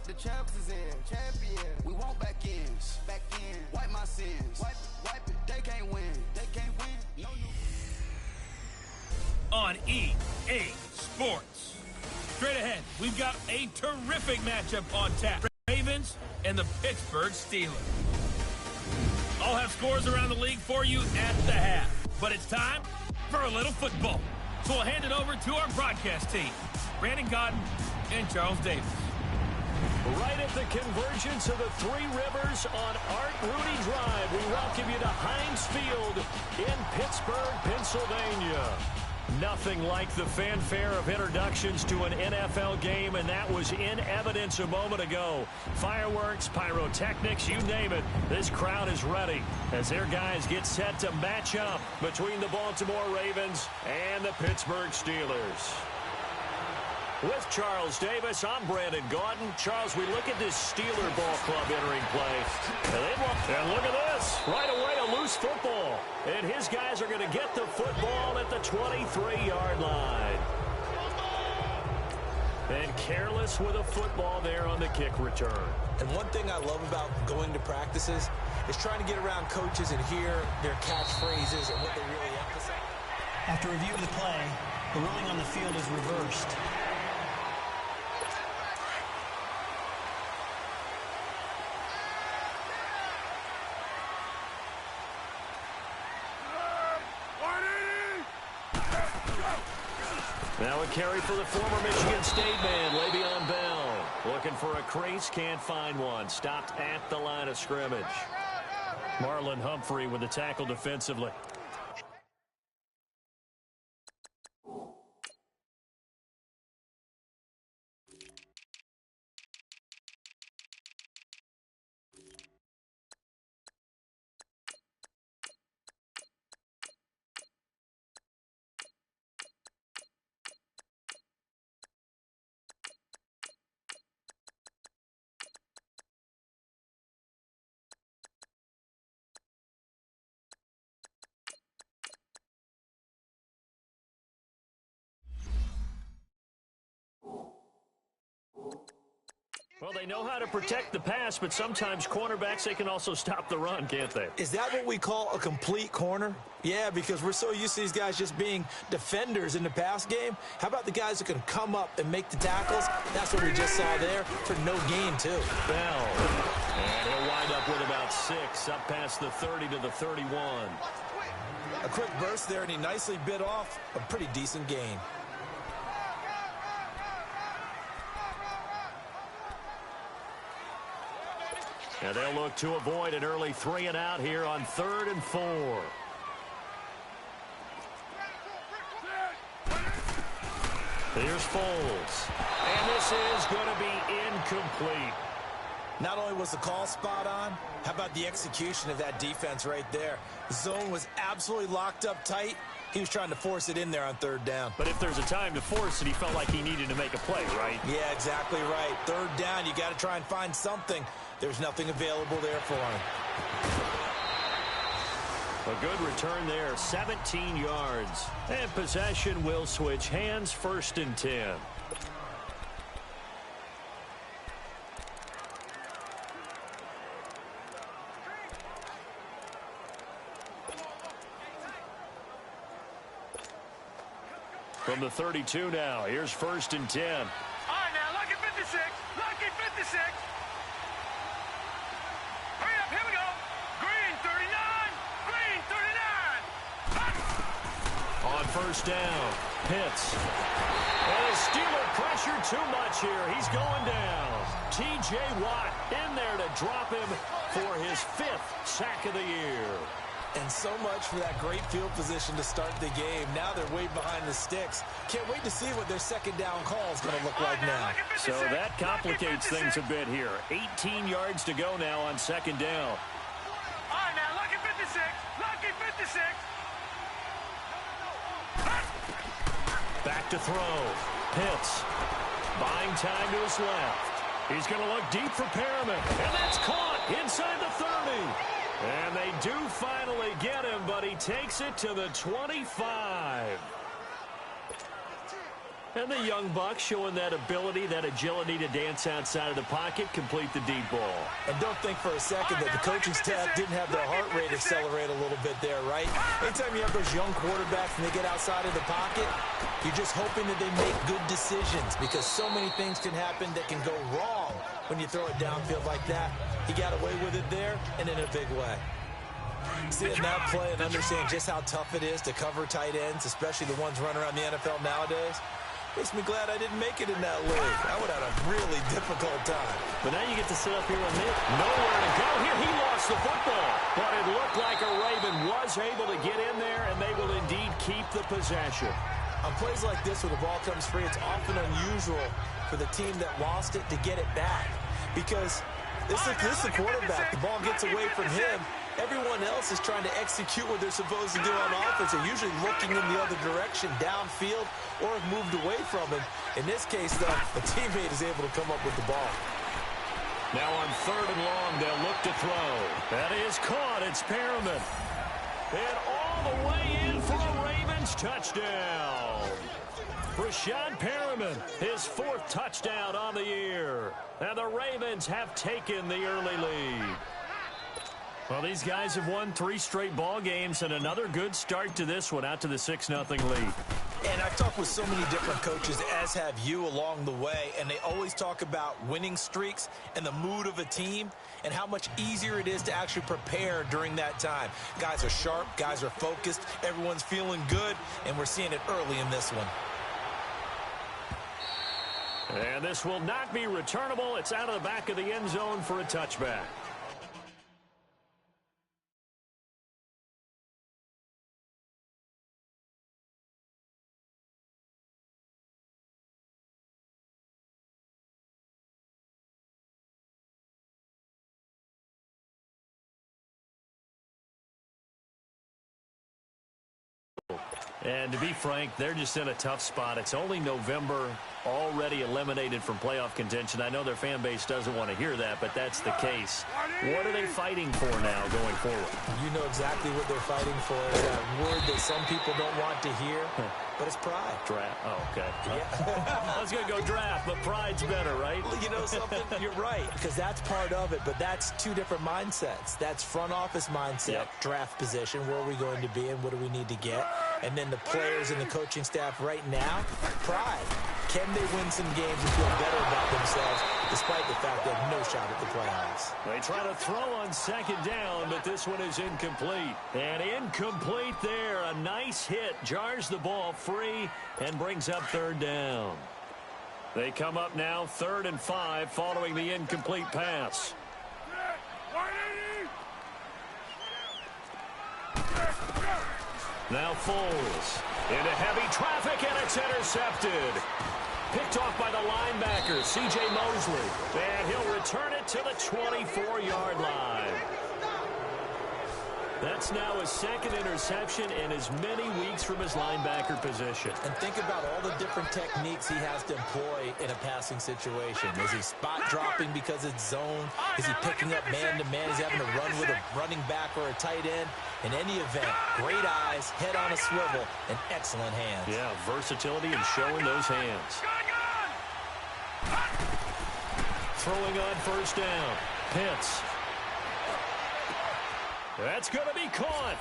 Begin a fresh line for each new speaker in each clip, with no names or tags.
The champs is in, champion. We want back ends, back in. Wipe my sins, wipe it. They can't win, No new.
On EA Sports. Straight ahead, we've got a terrific matchup on tap. Ravens and the Pittsburgh Steelers. I'll have scores around the league for you at the half. But it's time for a little football. So we'll hand it over to our broadcast team, Brandon Gaudin and Charles Davis.
Right at the convergence of the Three Rivers on Art Rooney Drive, we welcome you to Heinz Field in Pittsburgh, Pennsylvania. Nothing like the fanfare of introductions to an NFL game, and that was in evidence a moment ago. Fireworks, pyrotechnics, you name it. This crowd is ready as their guys get set to match up between the Baltimore Ravens and the Pittsburgh Steelers. With Charles Davis, I'm Brandon Gaudin. Charles, we look at this Steeler ball club entering play. And look at this. Right away, a loose football. And his guys are going to get the football at the 23-yard line. And careless with a football there on the kick return.
And one thing I love about going to practices is trying to get around coaches and hear their catchphrases and what they really emphasize.
After review of the play, the ruling on the field is reversed.
Now a carry for the former Michigan State man, Le'Veon Bell. Looking for a crease, can't find one. Stopped at the line of scrimmage. Marlon Humphrey with the tackle defensively. Well, they know how to protect the pass, but sometimes cornerbacks, they can also stop the run, can't they?
Is that what we call a complete corner? Yeah, because we're so used to these guys just being defenders in the pass game. How about the guys who can come up and make the tackles? That's what we just saw there for no gain, too.
Bell. And he'll wind up with about 6, up past the 30 to the 31.
A quick burst there, and he nicely bit off a pretty decent gain.
And they'll look to avoid an early 3-and-out here on 3rd and 4. Here's Foles. And this is going to be incomplete.
Not only was the call spot on, how about the execution of that defense right there? The zone was absolutely locked up tight. He was trying to force it in there on 3rd down.
But if there's a time to force it, he felt like he needed to make a play, right?
Yeah, exactly right. 3rd down, you got to try and find something. There's nothing available there for him.
A good return there, 17 yards. And possession will switch hands, 1st and 10. From the 32 now, here's 1st and 10.
All right, now, lucky 56. Lucky 56. Hurry up, here we go. Green 39. Green 39.
On 1st down, Pitts. And his Steeler pressure too much here. He's going down. T.J. Watt in there to drop him for his 5th sack of the year.
And so much for that great field position to start the game. Now they're way behind the sticks. Can't wait to see what their 2nd down call is going to look like now.
So that complicates things a bit here. 18 yards to go now on 2nd down.
All right, now, lucky 56. Lucky 56.
Back to throw. Pitts. Buying time to his left. He's going to look deep for Perriman. And that's caught inside the 30. And they do finally get him, but he takes it to the 25. And the young buck showing that ability, that agility to dance outside of the pocket, complete the deep ball.
And don't think for a second that the coaching staff didn't have their heart rate accelerate a little bit there, right? Anytime you have those young quarterbacks and they get outside of the pocket, you're just hoping that they make good decisions because so many things can happen that can go wrong when you throw it downfield like that. He got away with it there and in a big way. Seeing that play and understand just how tough it is to cover tight ends, especially the ones running around the NFL nowadays, makes me glad I didn't make it in that league. I would have had a really difficult time.
But now you get to sit up here and nowhere to go. Here he lost the football. But it looked like a Raven was able to get in there, and they will indeed keep the possession.
On plays like this where the ball comes free, it's often unusual for the team that lost it to get it back. Because this is the quarterback. The ball gets away from him. Everyone else is trying to execute what they're supposed to do on offense. They're usually looking in the other direction, downfield, or have moved away from him. In this case, though, a teammate is able to come up with the ball.
Now on 3rd and long, they'll look to throw. That is caught. It's Perriman. And all the way in for a Ravens touchdown. Breshad Perriman, his 4th touchdown on the year. And the Ravens have taken the early lead. Well, these guys have won 3 straight ball games and another good start to this one out to the 6-0 lead.
And I've talked with so many different coaches, as have you along the way, and they always talk about winning streaks and the mood of a team and how much easier it is to actually prepare during that time. Guys are sharp, guys are focused, everyone's feeling good, and we're seeing it early in this one.
And this will not be returnable. It's out of the back of the end zone for a touchback. And to be frank, they're just in a tough spot. It's only November, already eliminated from playoff contention. I know their fan base doesn't want to hear that, but that's the case. What are they fighting for now going forward?
You know exactly what they're fighting for. It's that word that some people don't want to hear, but it's pride.
Draft. Oh, okay.
Yeah.
I was going to go draft, but pride's better, right?
You know something? You're right, because that's part of it, but that's 2 different mindsets. That's front office mindset, draft position, where are we going to be and what do we need to get? And then the players and the coaching staff right now, pride. Can they win some games and feel better about themselves despite the fact they have no shot at the playoffs?
They try to throw on 2nd down, but this one is incomplete. And incomplete there. A nice hit. Jars the ball free and brings up 3rd down. They come up now 3rd and 5 following the incomplete pass. Now Foles into heavy traffic, and it's intercepted. Picked off by the linebacker, C.J. Mosley. And he'll return it to the 24-yard line. That's now his 2nd interception in as many weeks from his linebacker position.
And think about all the different techniques he has to employ in a passing situation. Is he spot dropping because it's zone? Is he picking up man-to-man? Is he having to run with a running back or a tight end? In any event, great eyes, head on a swivel, and excellent hands.
Yeah, versatility and showing those hands. Throwing on 1st down. Pitts. That's going to be caught.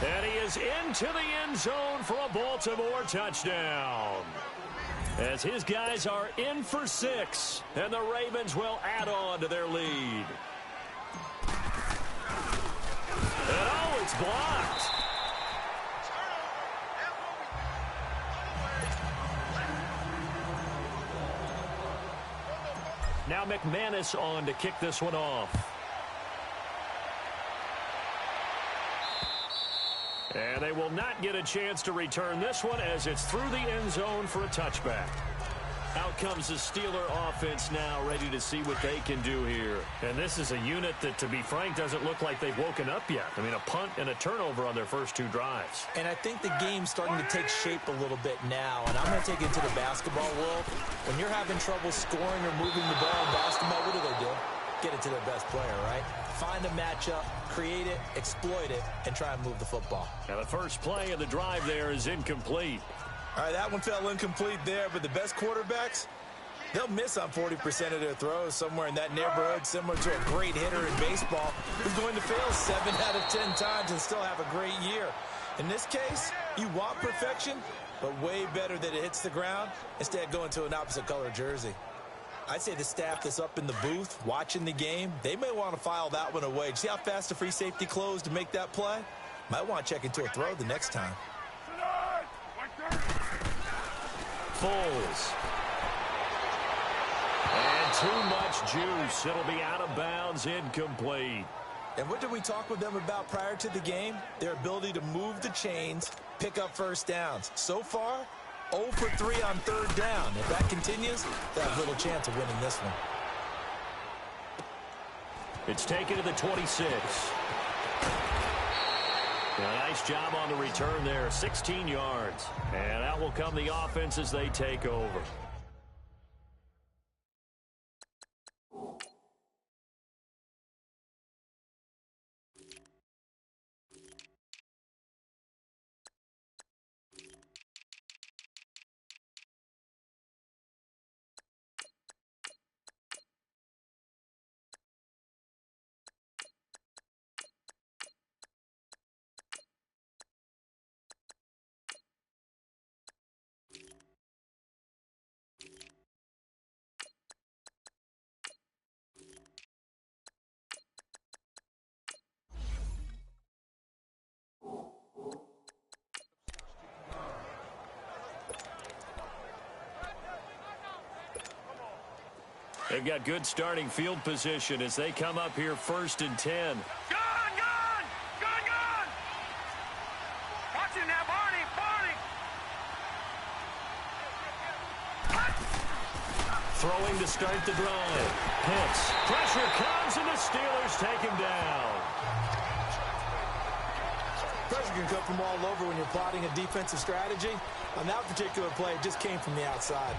And he is into the end zone for a Baltimore touchdown. As his guys are in for 6, and the Ravens will add on to their lead. And oh, it's blocked. Now McManus on to kick this one off. And they will not get a chance to return this one as it's through the end zone for a touchback. Out comes the Steeler offense now, ready to see what they can do here. And this is a unit that, to be frank, doesn't look like they've woken up yet. I mean, a punt and a turnover on their first 2 drives.
And I think the game's starting to take shape a little bit now. And I'm going to take it to the basketball world. When you're having trouble scoring or moving the ball in basketball, what do? Get it to their best player, right? Find a matchup, create it, exploit it, and try and move the football.
Now the first play of the drive there is incomplete.
All right, that one fell incomplete there, but the best quarterbacks, they'll miss on 40% of their throws somewhere in that neighborhood, similar to a great hitter in baseball who's going to fail 7 out of 10 times and still have a great year. In this case, you want perfection, but way better that it hits the ground instead of going to an opposite color jersey. I'd say the staff that's up in the booth watching the game, they may want to file that one away. See how fast the free safety closed to make that play? Might want to check into a throw the next time.
Foles. And too much juice. It'll be out of bounds, incomplete.
And what did we talk with them about prior to the game? Their ability to move the chains, pick up first downs. So far, 0 for 3 on third down. If that continues, they have little chance of winning this one.
It's taken to the 26. A nice job on the return there, 16 yards. And out will come the offense as they take over. They've got good starting field position as they come up here 1st and 10.
Gun! Watch it now, Barney!
Throwing to start the drive. Pitts. Pressure comes and the Steelers take him down.
Pressure can come from all over when you're plotting a defensive strategy. On that particular play, it just came from the outside.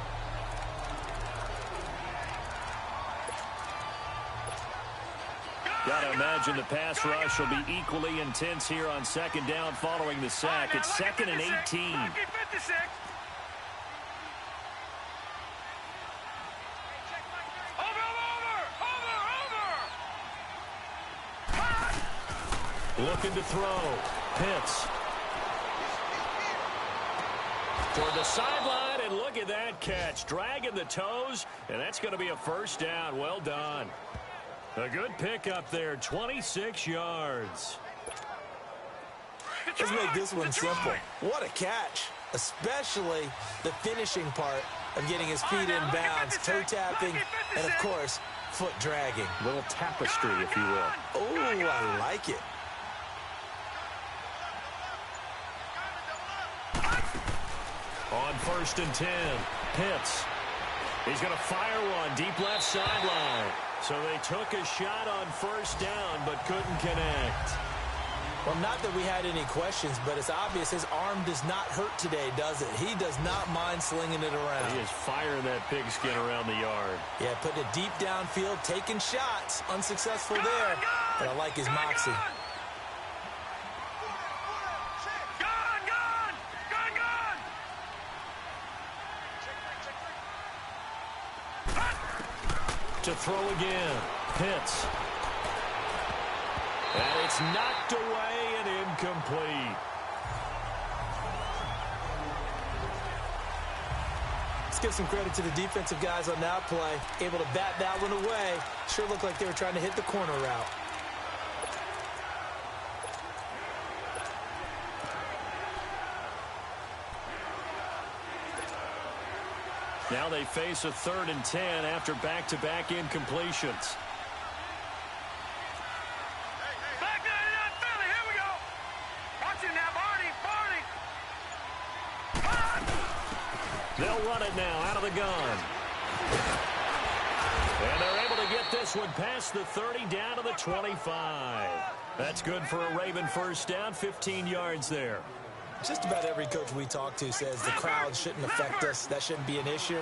Got to imagine the pass rush will be equally intense here on 2nd down following the sack. It's 2nd and 18.
Lucky 56. Over.
Looking to throw. Pitts. Toward the sideline, and look at that catch. Dragging the toes, and that's going to be a 1st down. Well done. A good pick up there, 26 yards.
Let's make this one simple. What a catch, especially the finishing part of getting his feet in bounds, toe tapping, and of course, foot dragging.
Little tapestry, if you will.
Oh, I like it.
On 1st and 10, Pitts. He's going to fire one deep left sideline. So they took a shot on 1st down, but couldn't connect.
Well, not that we had any questions, but it's obvious his arm does not hurt today, does it? He does not mind slinging it around.
He is firing that pigskin around the yard.
Yeah, putting it deep downfield, taking shots. Unsuccessful there, but I like his moxie.
To throw again. Pitts. And it's knocked away and incomplete.
Let's give some credit to the defensive guys on that play. Able to bat that one away. Sure looked like they were trying to hit the corner route.
Now they face a 3rd and 10 after back-to-back incompletions.
Back to Philly. Here we go. Watch it now, Barney.
They'll run it now out of the gun. And they're able to get this one past the 30 down to the 25. That's good for a Raven 1st down, 15 yards there.
Just about every coach we talk to says the crowd shouldn't affect us. That shouldn't be an issue.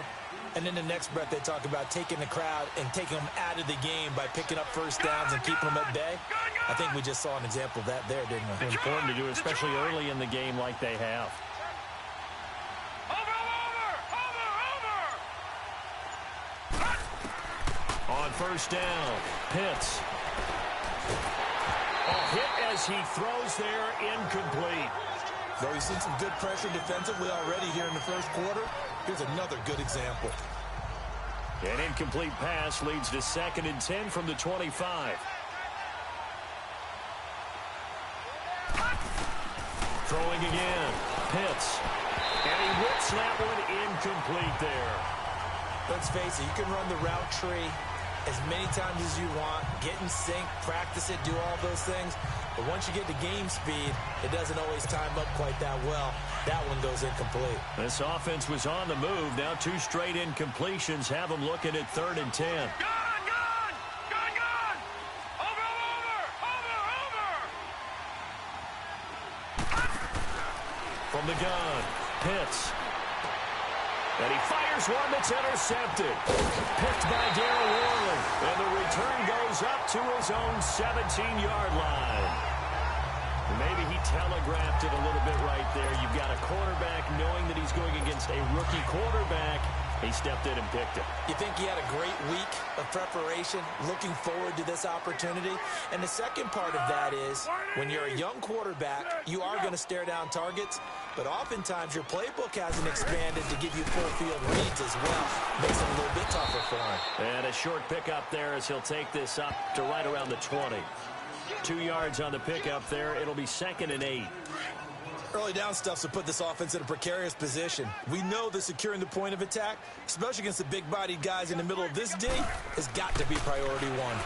And in the next breath, they talk about taking the crowd and taking them out of the game by picking up 1st downs and keeping them at bay. I think we just saw an example of that there, didn't we?
Important to do, especially early in the game like they have. first down. Pitts. A hit as he throws there, incomplete.
Though he's seen some good pressure defensively already here in the first quarter, here's another good example.
An incomplete pass leads to 2nd and 10 from the 25. Throwing again. Pitts. And he whips that one incomplete there.
Let's face it, you can run the route tree as many times as you want, get in sync, practice it, do all those things. But once you get to game speed, it doesn't always time up quite that well. That one goes incomplete.
This offense was on the move. Now 2 straight incompletions have them looking at 3rd and 10.
Gone! Over!
From the gun, Pitts. And he fires one that's intercepted. Picked by Darryl Worley. And the return goes up to his own 17-yard line. Maybe he telegraphed it a little bit right there. You've got a quarterback knowing that he's going against a rookie quarterback. He stepped in and picked it.
You think he had a great week of preparation, looking forward to this opportunity? And the second part of that is, when you're a young quarterback, you are going to stare down targets, but oftentimes your playbook hasn't expanded to give you full field reads as well. Makes it a little bit tougher for him.
And a short pickup there as he'll take this up to right around the 20. 2 yards on the pickup there. It'll be 2nd and 8.
Early down stuff to put this offense in a precarious position. We know that securing the point of attack, especially against the big-bodied guys in the middle of this D, has got to be priority one.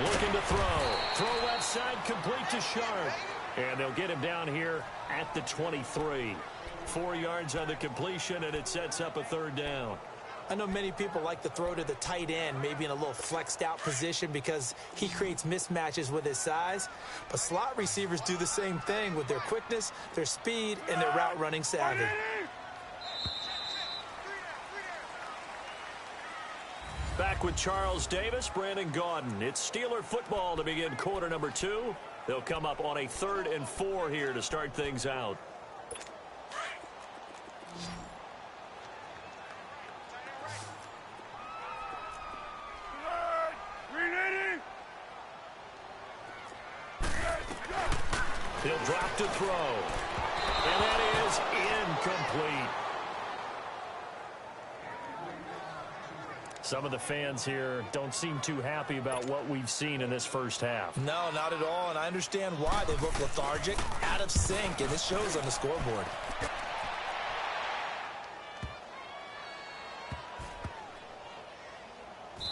Looking to throw. Throw left side, complete to Sharp. And they'll get him down here at the 23. 4 yards on the completion, and it sets up a 3rd down.
I know many people like to throw to the tight end, maybe in a little flexed out position because he creates mismatches with his size. But slot receivers do the same thing with their quickness, their speed, and their route running savvy.
Back with Charles Davis, Brandon Gaudin. It's Steeler football to begin quarter number 2. They'll come up on a 3rd and 4 here to start things out. He'll drop to throw. And that is incomplete. Some of the fans here don't seem too happy about what we've seen in this first half.
No, not at all, and I understand why. They look lethargic, out of sync, and this shows on the scoreboard.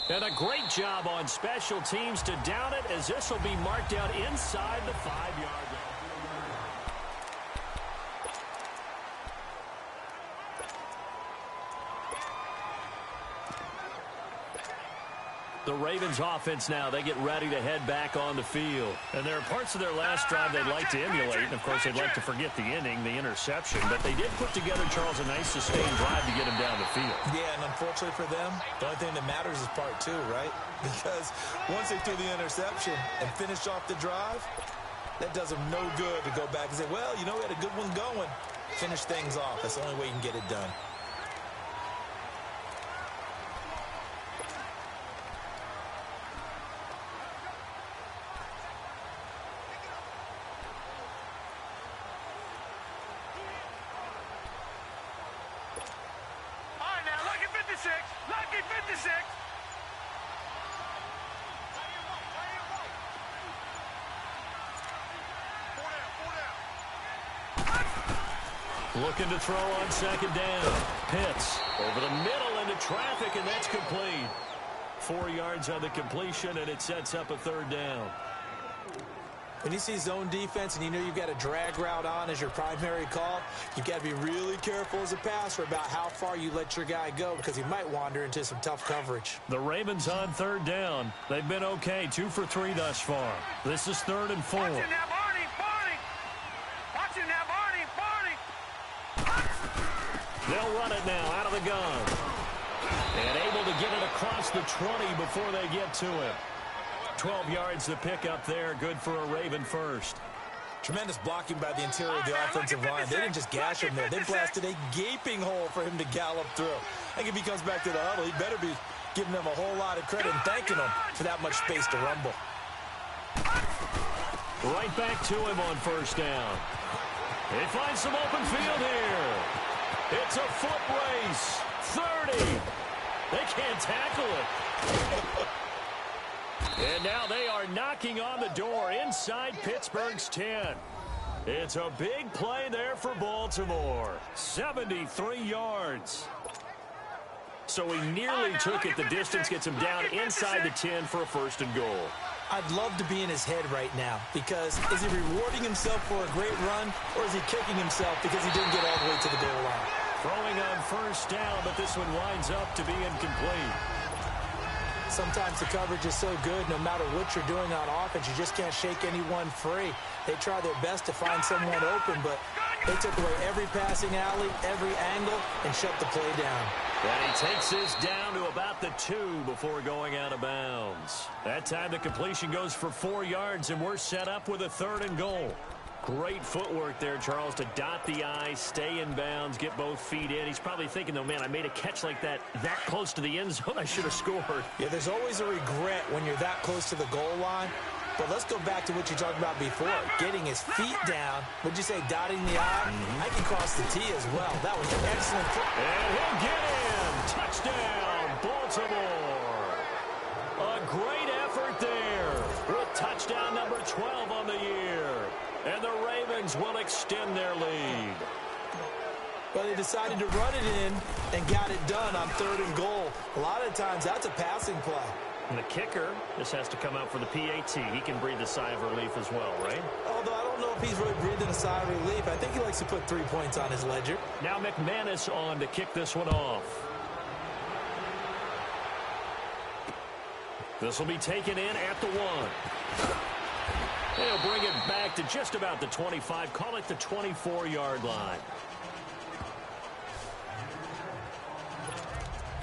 And a great job on special teams to down it, as this will be marked out inside the 5-yard line. The Ravens offense now, they get ready to head back on the field. And there are parts of their last drive they'd like to emulate. And, of course, they'd like to forget the inning, the interception. But they did put together, Charles, a nice sustained drive to get him down the field.
Yeah, and unfortunately for them, the only thing that matters is part 2, right? Because once they threw the interception and finished off the drive, that does them no good to go back and say, well, you know, we had a good one going. Finish things off. That's the only way you can get it done.
Lucky 56.
Looking to throw on 2nd down. Pitts over the middle into traffic, and that's complete. 4 yards on the completion, and it sets up a 3rd down.
When you see zone defense and you know you've got a drag route on as your primary call, you've got to be really careful as a passer about how far you let your guy go because he might wander into some tough coverage.
The Ravens on 3rd down. They've been okay, 2 for 3 thus far. This is 3rd and 4.
Watch it now, Barney, Barney. Watch it now, Barney, Barney.
They'll run it now out of the gun. And able to get it across the 20 before they get to it. 12 yards to pick up there. Good for a Raven first.
Tremendous blocking by the interior of the offensive line. They didn't just gash him there. They blasted a gaping hole for him to gallop through. I think if he comes back to the huddle, he better be giving them a whole lot of credit and thanking them for that much space to rumble.
Right back to him on first down. He finds some open field here. It's a foot race. 30. They can't tackle it. And now they are knocking on the door inside Pittsburgh's 10. It's a big play there for Baltimore. 73 yards. So he nearly took it. The distance gets him down inside the 10 for a first and goal.
I'd love to be in his head right now because is he rewarding himself for a great run or is he kicking himself because he didn't get all the way to the goal line?
Throwing on first down, but this one winds up to be incomplete.
Sometimes the coverage is so good, no matter what you're doing on offense, you just can't shake anyone free. They try their best to find someone open, but they took away every passing alley, every angle, and shut the play down.
And he takes this down to about the 2 before going out of bounds. That time the completion goes for 4 yards, and we're set up with a 3rd and goal. Great footwork there, Charles, to dot the I, stay in bounds, get both feet in. He's probably thinking, though, man, I made a catch like that close to the end zone. I should have scored.
Yeah, there's always a regret when you're that close to the goal line. But let's go back to what you talked about before. Getting his feet down. Would you say dotting the I? I can cross the T as well. That was an excellent foot.
And he'll get in. Touchdown, Baltimore. A great effort there with touchdown number 12 on the year. And the Ravens will extend their lead.
But they decided to run it in and got it done on 3rd and goal. A lot of times that's a passing play.
And the kicker just has to come out for the PAT. He can breathe a sigh of relief as well, right?
Although I don't know if he's really breathing a sigh of relief. I think he likes to put 3 points on his ledger.
Now McManus on to kick this one off. This will be taken in at the 1. They'll bring it back to just about the 25. Call it the 24-yard line.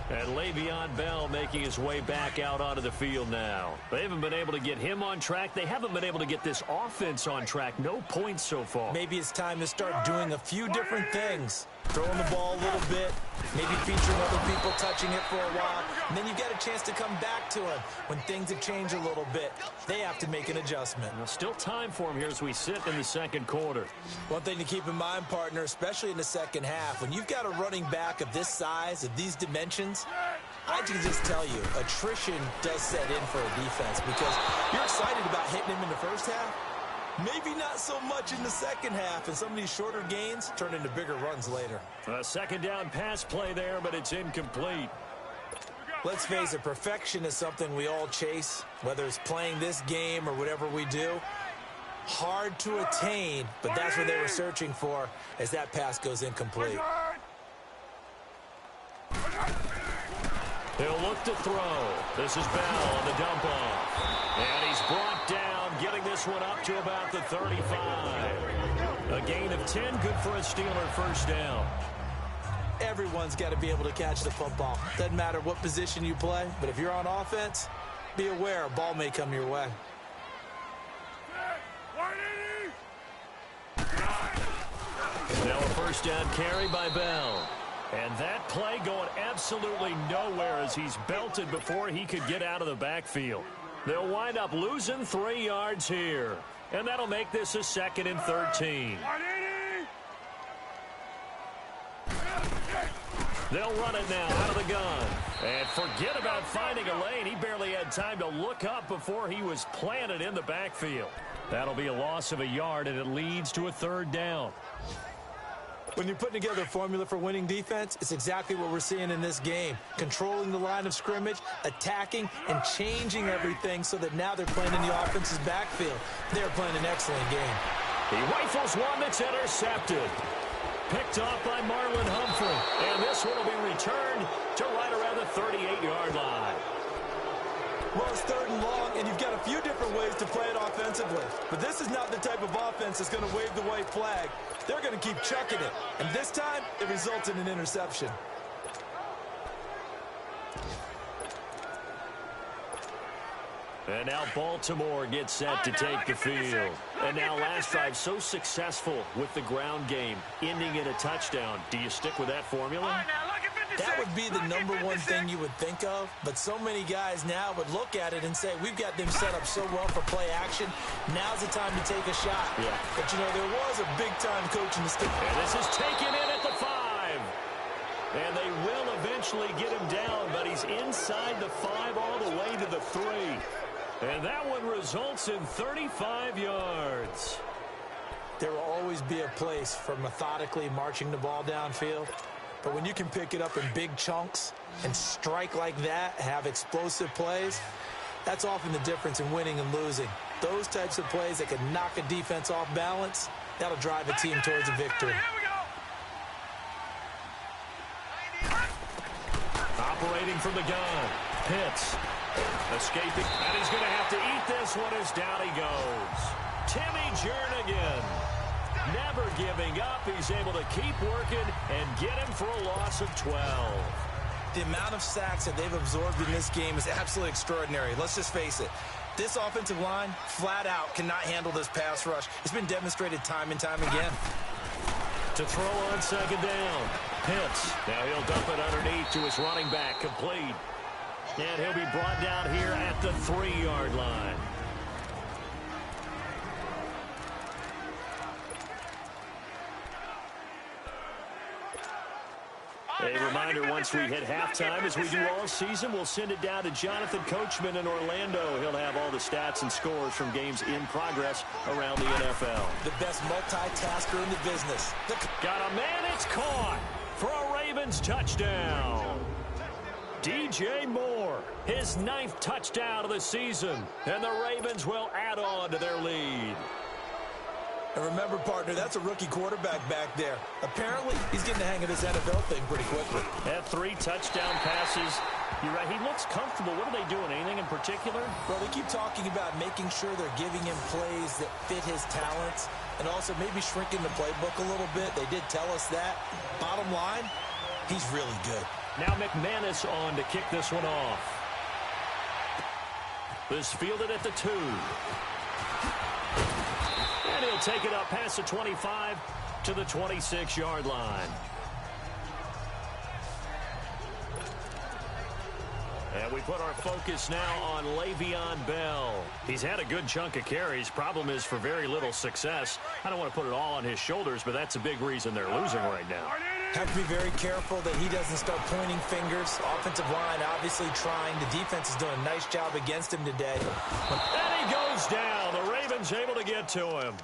And Le'Veon Bell making his way back out onto the field now. They haven't been able to get him on track. They haven't been able to get this offense on track. No points so far.
Maybe it's time to start doing a few different things. Throwing the ball a little bit, maybe featuring other people touching it for a while, and then you get a chance to come back to him when things have changed a little bit. They have to make an adjustment.
Well, still time for him here as we sit in the second quarter.
One thing to keep in mind, partner, especially in the second half, when you've got a running back of this size, of these dimensions, I can just tell you, attrition does set in for a defense because you're excited about hitting him in the first half. Maybe not so much in the second half, and some of these shorter gains turn into bigger runs later.
A second down pass play there, but it's incomplete.
Let's face it, perfection is something we all chase, whether it's playing this game or whatever we do. Hard to attain, but that's what they were searching for as that pass goes incomplete.
He'll look to throw. This is Bell on the dump off. And he's brought down, getting this one up to about the 35. A gain of 10, good for a Steeler first down.
Everyone's got to be able to catch the football. Doesn't matter what position you play, but if you're on offense, be aware a ball may come your way.
Now a first down carry by Bell. And that play going absolutely nowhere as he's belted before he could get out of the backfield. They'll wind up losing 3 yards here. And that'll make this a 2nd and 13. They'll run it now out of the gun. And forget about finding a lane. He barely had time to look up before he was planted in the backfield. That'll be a loss of a yard, and it leads to a 3rd down.
When you're putting together a formula for winning defense, it's exactly what we're seeing in this game. Controlling the line of scrimmage, attacking, and changing everything so that now they're playing in the offense's backfield. They're playing an excellent game.
He rifles one that's intercepted. Picked off by Marlon Humphrey. And this one will be returned to right around the 38-yard line.
Well, it's 3rd and long, and you've got a few different ways to play it offensively. But this is not the type of offense that's going to wave the white flag. They're going to keep chucking it. And this time, it results in an interception.
And now Baltimore gets set to take the field. And now last drive so successful with the ground game, ending in a touchdown. Do you stick with that formula?
All right, now look at 50
That would be the number one thing you would think of, but so many guys now would look at it and say, we've got them set up so well for play action. Now's the time to take a shot.
Yeah.
But, you know, there was a big-time coach in the stick.
And this is taken in at the 5. And they will eventually get him down, but he's inside the 5 all the way to the 3. And that one results in 35 yards.
There will always be a place for methodically marching the ball downfield. But when you can pick it up in big chunks and strike like that, have explosive plays, that's often the difference in winning and losing. Those types of plays that can knock a defense off balance, that'll drive a team towards a victory.
Operating from the gun. Pitts escaping. And he's going to have to eat this one as down he goes. Timmy Jernigan never giving up. He's able to keep working and get him for a loss of 12.
The amount of sacks that they've absorbed in this game is absolutely extraordinary. Let's just face it. This offensive line, flat out, cannot handle this pass rush. It's been demonstrated time and time again.
To throw on second down. Pitts. Now he'll dump it underneath to his running back. Complete. And he'll be brought down here at the 3-yard line. A reminder, once we hit halftime, as we do all season, we'll send it down to Jonathan Coachman in Orlando. He'll have all the stats and scores from games in progress around the NFL.
The best multitasker in the business.
Got a man, it's caught for a Ravens touchdown. DJ Moore, his 9th touchdown of the season, and the Ravens will add on to their lead.
And remember, partner, that's a rookie quarterback back there. Apparently, he's getting the hang of this NFL thing pretty quickly.
Had 3 touchdown passes. You're right, he looks comfortable. What are they doing? Anything in particular?
Well, they keep talking about making sure they're giving him plays that fit his talents and also maybe shrinking the playbook a little bit. They did tell us that. Bottom line, he's really good.
Now McManus on to kick this one off. This fielded at the 2. And he'll take it up past the 25 to the 26-yard line. And we put our focus now on Le'Veon Bell. He's had a good chunk of carries. Problem is for very little success. I don't want to put it all on his shoulders, but that's a big reason they're losing right now.
Have to be very careful that he doesn't start pointing fingers. Offensive line obviously trying. The defense is doing a nice job against him today.
And he goes down. The Ravens able to get to him.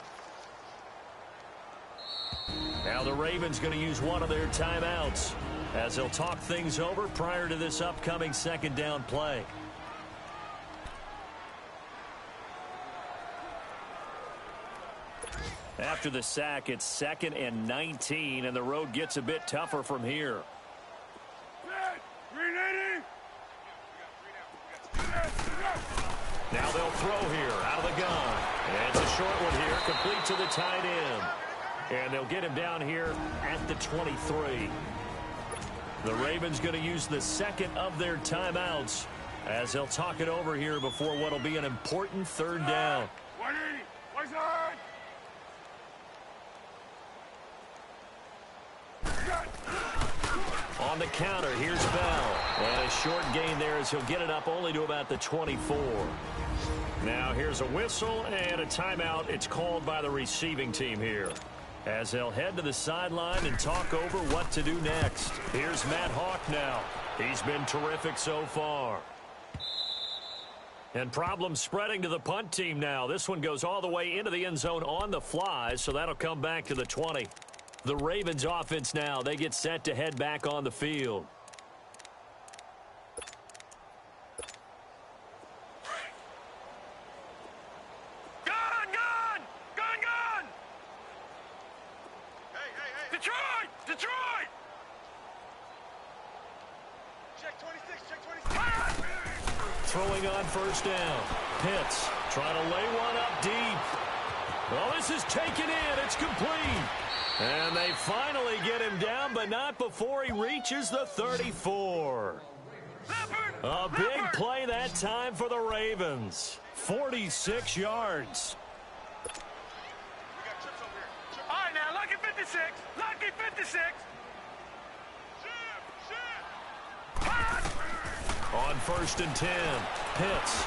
Now the Ravens going to use one of their timeouts as they'll talk things over prior to this upcoming second down play. After the sack, it's 2nd and 19, and the road gets a bit tougher from here. Now they'll throw here out of the gun. And it's a short one here, complete to the tight end. And they'll get him down here at the 23. The Ravens going to use the 2nd of their timeouts as they'll talk it over here before what will be an important 3rd down. On the counter, here's Bell. And a short gain there as he'll get it up only to about the 24. Now here's a whistle and a timeout. It's called by the receiving team here, as they'll head to the sideline and talk over what to do next. Here's Matt Hawk now. He's been terrific so far. And problems spreading to the punt team now. This one goes all the way into the end zone on the fly, so that'll come back to the 20. The Ravens offense now, they get set to head back on the field.
Detroit!
Check 26, check 26.
Throwing on first down. Pitts trying to lay one up deep. Well, this is taken in. It's complete. And they finally get him down, but not before he reaches the 34. A big play that time for the Ravens. 46 yards.
All right, now, lucky 56. Lucky 56.
On 1st and 10, Pitts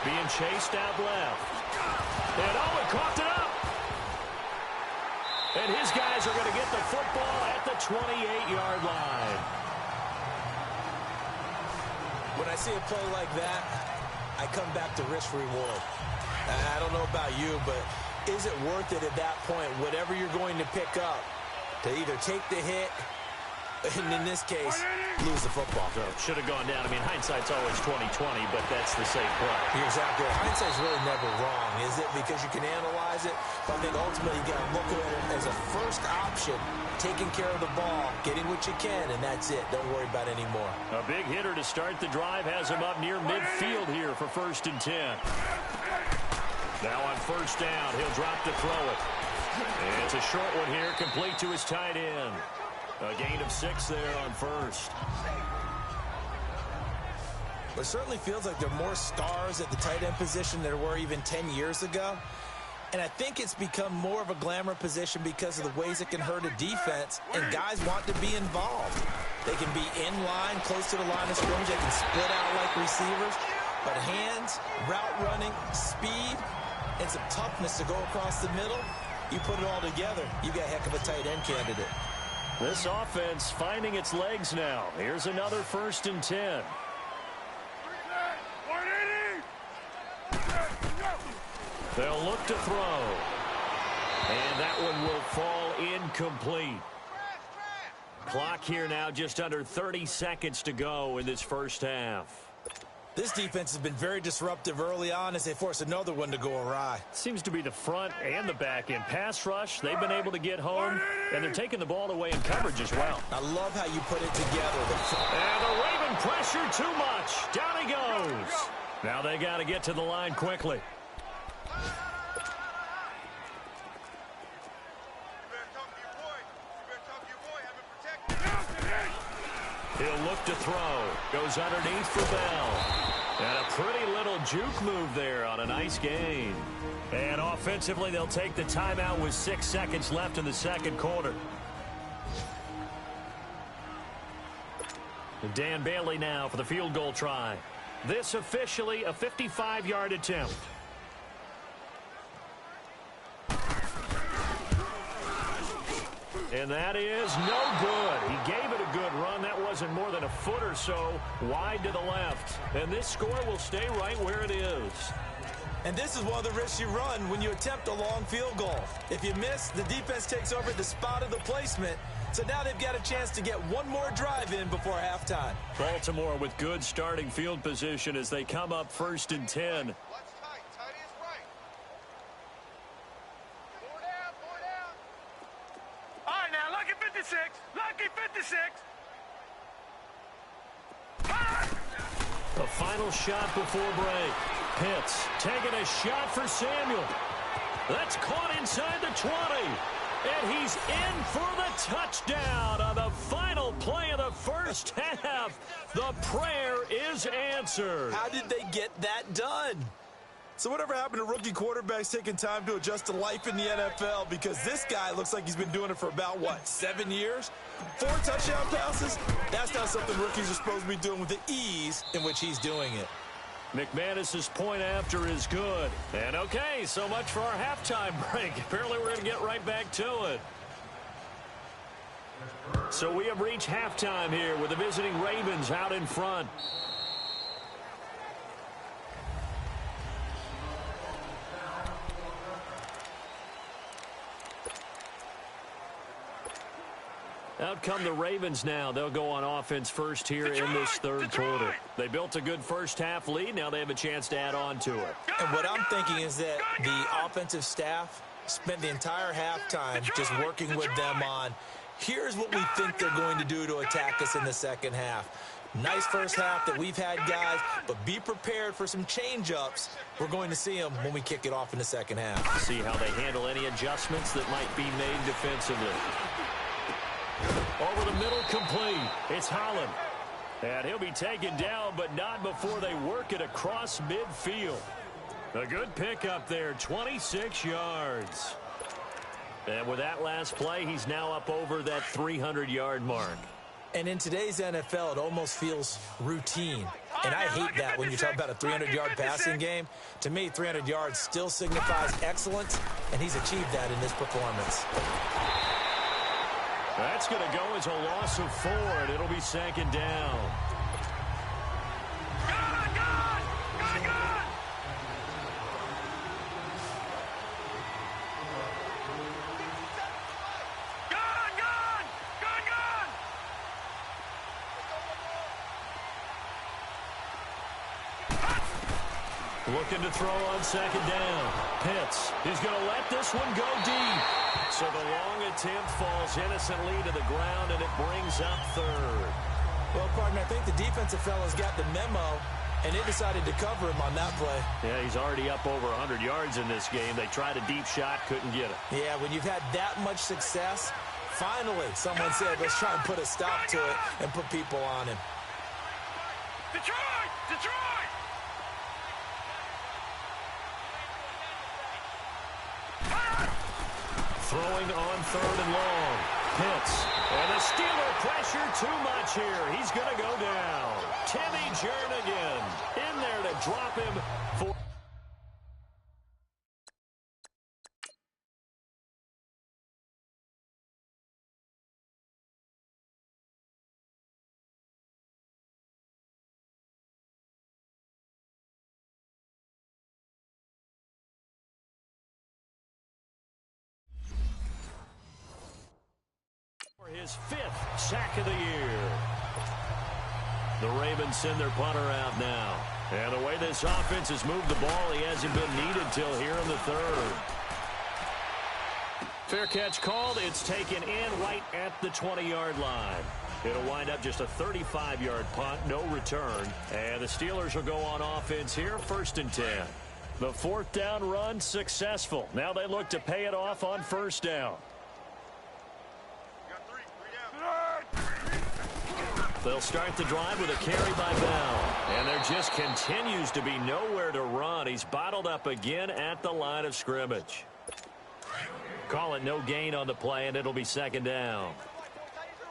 being chased out left. And Owen coughed it up. And his guys are going to get the football at the 28-yard line.
When I see a play like that, I come back to risk-reward. I don't know about you, but is it worth it at that point, whatever you're going to pick up, to either take the hit, and in this case, lose the football?
So should have gone down. I mean, hindsight's always 20/20, but that's the safe play.
You're exactly right. Hindsight's really never wrong, is it? Because you can analyze it, but I think ultimately you got to look at it as a first option, taking care of the ball, getting what you can, and that's it. Don't worry about any more.
A big hitter to start the drive has him up near midfield here for 1st and 10. Now on 1st down, he'll drop to throw it. And it's a short one here, complete to his tight end. A gain of 6 there on 1st.
It certainly feels like there are more stars at the tight end position than there were even 10 years ago. And I think it's become more of a glamour position because of the ways it can hurt a defense, and guys want to be involved. They can be in line, close to the line of scrimmage. They can split out like receivers. But hands, route running, speed, and some toughness to go across the middle, you put it all together, you got a heck of a tight end candidate.
This offense finding its legs now. Here's another 1st and 10. They'll look to throw. And that one will fall incomplete. Clock here now, just under 30 seconds to go in this first half.
This defense has been very disruptive early on as they force another one to go awry.
Seems to be the front and the back end. Pass rush, they've been able to get home, and they're taking the ball away in coverage as well.
I love how you put it together.
And the Raven pressure too much. Down he goes. Now they got to get to the line quickly. He'll look to throw. Goes underneath for Bell. And a pretty little juke move there on a nice gain. And offensively, they'll take the timeout with 6 seconds left in the second quarter. Dan Bailey now for the field goal try. This officially a 55-yard attempt. And that is no good. He gave it a good run. That wasn't more than a foot or so wide to the left. And this score will stay right where it is.
And this is one of the risks you run when you attempt a long field goal. If you miss, the defense takes over the spot of the placement. So now they've got a chance to get one more drive in before halftime.
Baltimore with good starting field position as they come up 1st and 10.
All right, now, lucky 56. Lucky 56.
The final shot before break. Pitts taking a shot for Samuel. That's caught inside the 20. And he's in for the touchdown on the final play of the first half. The prayer is answered.
How did they get that done? So whatever happened to rookie quarterbacks taking time to adjust to life in the NFL? Because this guy looks like he's been doing it for about, 7 years? 4 touchdown passes? That's not something rookies are supposed to be doing with the ease in which he's doing it.
McManus's point after is good. And okay, so much for our halftime break. Apparently we're going to get right back to it. So we have reached halftime here with the visiting Ravens out in front. Out come the Ravens now. They'll go on offense first here in this third quarter. They built a good first half lead. Now they have a chance to add on to it.
And what I'm thinking is that the offensive staff spent the entire halftime just working with them on, here's what we think they're going to do to attack us in the second half. Nice first half that we've had, guys, but be prepared for some change-ups. We're going to see them when we kick it off in the second half.
See how they handle any adjustments that might be made defensively. Over the middle, complete. It's Holland. And he'll be taken down, but not before they work it across midfield. A good pickup there, 26 yards. And with that last play, he's now up over that 300-yard mark.
And in today's NFL, it almost feels routine. And I hate that when you talk about a 300-yard passing game. To me, 300 yards still signifies excellence, and he's achieved that in this performance.
That's going to go as a loss of 4, and it'll be second down. Looking to throw on second down. Pitts, he's going to let this one go deep. So the long attempt falls innocently to the ground, and it brings up third.
Well, partner, I think the defensive fellas got the memo, and they decided to cover him on that play.
Yeah, he's already up over 100 yards in this game. They tried a deep shot, couldn't get it.
Yeah, when you've had that much success, finally someone said, let's try and put a stop to it and put people on him.
Detroit! Detroit!
Throwing on third and long. Pitts. And the Steeler pressure too much here. He's going to go down. Timmy Jernigan in there to drop him for... his 5th sack of the year. The Ravens send their punter out now. And the way this offense has moved the ball, he hasn't been needed till here in the third. Fair catch called. It's taken in right at the 20-yard line. It'll wind up just a 35-yard punt, no return. And the Steelers will go on offense here, 1st and 10. The 4th down run successful. Now they look to pay it off on 1st down. They'll start the drive with a carry by Bell. And there just continues to be nowhere to run. He's bottled up again at the line of scrimmage. Call it no gain on the play, and it'll be 2nd down.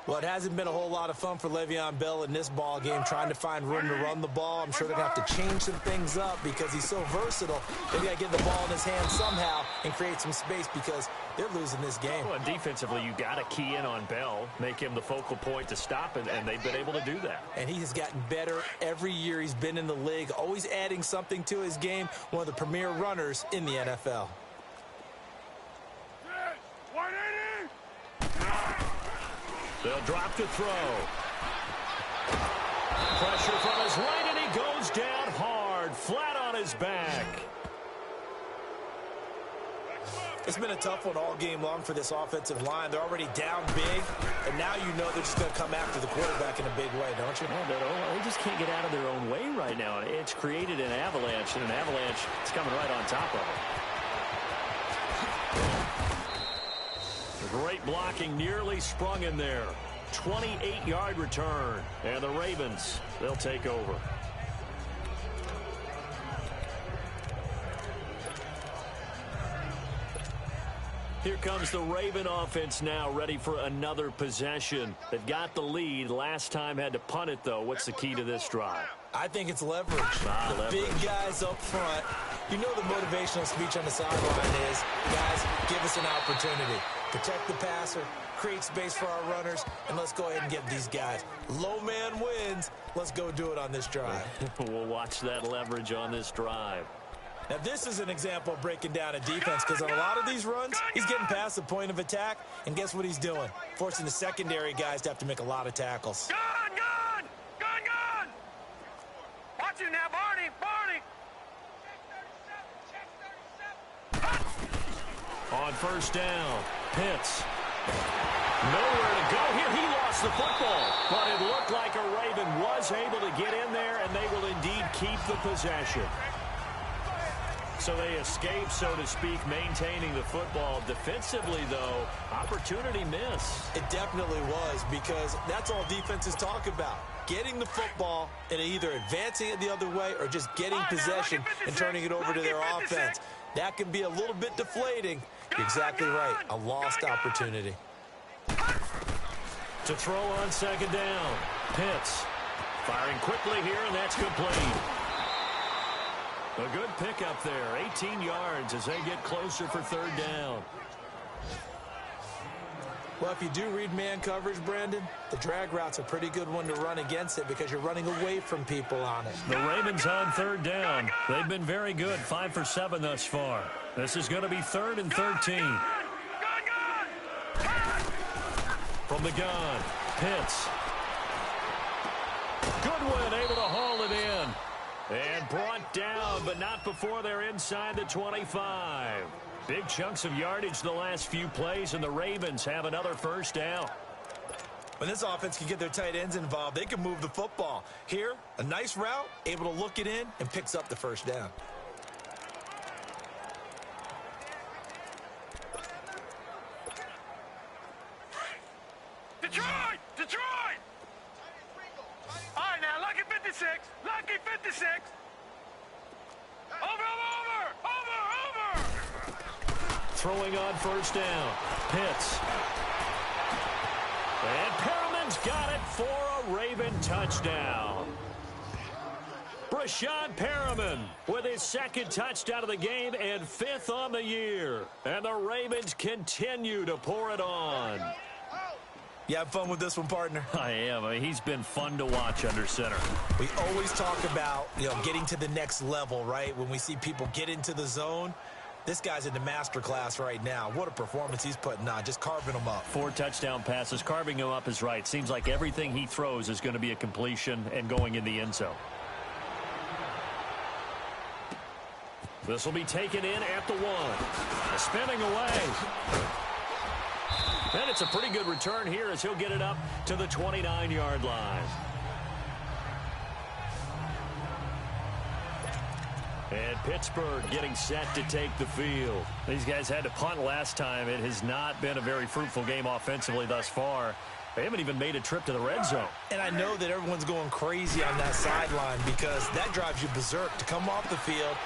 Well, it hasn't been a whole lot of fun for Le'Veon Bell in this ball game, trying to find room to run the ball. I'm sure they're going to have to change some things up because he's so versatile. They've got to get the ball in his hands somehow and create some space because they're losing this game.
Well, and defensively, you got to key in on Bell, make him the focal point to stop it, and they've been able to do that.
And he has gotten better every year he's been in the league, always adding something to his game, one of the premier runners in the NFL.
They'll drop to throw. Pressure from his right, and he goes down hard, flat on his back.
It's been a tough one all game long for this offensive line. They're already down big, and now you know they're just going to come after the quarterback in a big way, don't you?
No, they just can't get out of their own way right now. It's created an avalanche, and an avalanche is coming right on top of it. Great blocking, nearly sprung in there. 28-yard return. And the Ravens, they'll take over. Here comes the Raven offense now, ready for another possession. They've got the lead. Last time had to punt it, though. What's the key to this drive?
I think it's leverage. The big guys up front. You know the motivational speech on the sideline is, guys, give us an opportunity. Protect the passer, create space for our runners, and let's go ahead and get these guys. Low man wins. Let's go do it on this drive.
We'll watch that leverage on this drive.
Now, this is an example of breaking down a defense because on a lot of these runs, he's getting past the point of attack, and guess what he's doing? Forcing the secondary guys to have to make a lot of tackles.
Gun! Watch you now, Barney!
On 1st down, Pitts. Nowhere to go here. He lost the football, but it looked like a Raven was able to get in there, and they will indeed keep the possession. So they escape, so to speak, maintaining the football. Defensively, though, opportunity miss.
It definitely was because that's all defenses talk about. Getting the football and either advancing it the other way or just getting possession and turning it over to their offense. That can be a little bit deflating. You're exactly right. A lost opportunity.
To throw on second down. Pitts firing quickly here, and that's complete. A good pickup there. 18 yards as they get closer for third down.
Well, if you do read man coverage, Brandon, the drag route's a pretty good one to run against it because you're running away from people on it.
The Ravens on third down. They've been very good, 5 for 7 thus far. This is going to be 3rd and 13. From the gun, Pitts. Goodwin able to haul it in. And brought down, but not before they're inside the 25. Big chunks of yardage the last few plays, and the Ravens have another first down.
When this offense can get their tight ends involved, they can move the football. Here, a nice route, able to look it in, and picks up the first down.
Detroit! Detroit! All right, now, lucky 56. Lucky 56. Over!
Throwing on first down. Pitts. And Perriman's got it for a Raven touchdown. Breshad Perriman with his 2nd touchdown of the game and 5th on the year. And the Ravens continue to pour it on.
You have fun with this one, partner?
I am. I mean, he's been fun to watch under center.
We always talk about, getting to the next level, right? When we see people get into the zone. This guy's in the master class right now. What a performance he's putting on, just carving them up.
4 touchdown passes. Carving him up is right. Seems like everything he throws is going to be a completion and going in the end zone. This will be taken in at the 1. Spinning away. And it's a pretty good return here as he'll get it up to the 29-yard line. And Pittsburgh getting set to take the field. These guys had to punt last time. It has not been a very fruitful game offensively thus far. They haven't even made a trip to the red zone.
And I know that everyone's going crazy on that sideline because that drives you berserk to come off the field,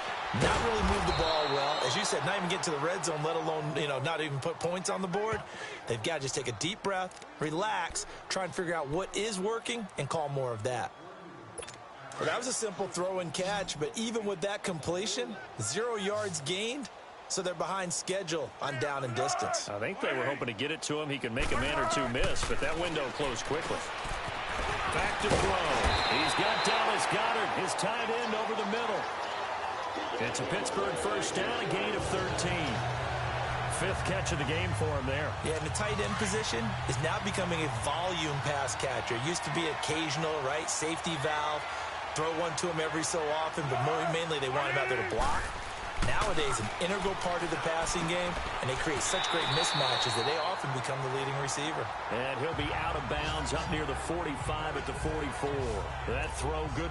not really move the ball well. As you said, not even get to the red zone, let alone, not even put points on the board. They've got to just take a deep breath, relax, try and figure out what is working, and call more of that. Well, that was a simple throw and catch, but even with that completion, 0 yards gained, so they're behind schedule on down and distance.
I think they were hoping to get it to him. He can make a man or two miss, but that window closed quickly. Back to throw. He's got Dallas Goedert, his tight end, over the middle. It's a Pittsburgh first down, a gain of 13. 5th catch of the game for him there. Yeah, and the tight end position is now becoming a volume pass catcher. It used to be occasional, right? Safety valve. Throw one to him every so often, but mainly they want him out there to block. Nowadays, an integral part of the passing game, and they create such great mismatches that they often become the leading receiver. And he'll be out of bounds up near the 45 at the 44. That throw good.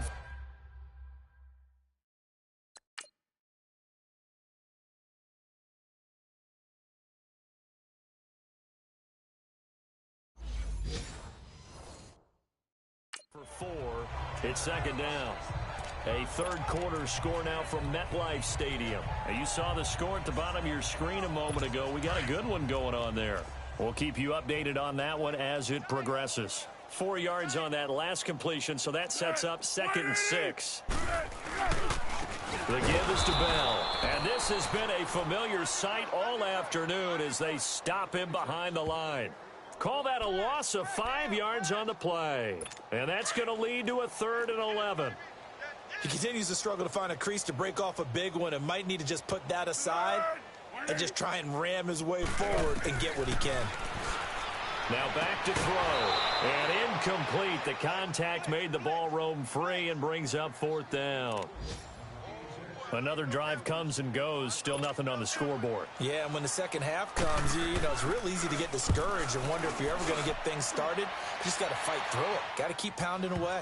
For 4, it's second down. A third-quarter score now from MetLife Stadium. Now, you saw the score at the bottom of your screen a moment ago. We got a good one going on there. We'll keep you updated on that one as it progresses. 4 yards on that last completion, so that sets up 2nd and 6. The give is to Bell. And this has been a familiar sight all afternoon as they stop him behind the line. Call that a loss of 5 yards on the play. And that's going to lead to a 3rd and 11. He continues to struggle to find a crease to break off a big one and might need to just put that aside and just try and ram his way forward and get what he can. Now back to throw. And incomplete. The contact made the ball roam free and brings up 4th down. Another drive comes and goes. Still nothing on the scoreboard. Yeah, and when the second half comes, it's real easy to get discouraged and wonder if you're ever going to get things started. You just got to fight through it. Got to keep pounding away.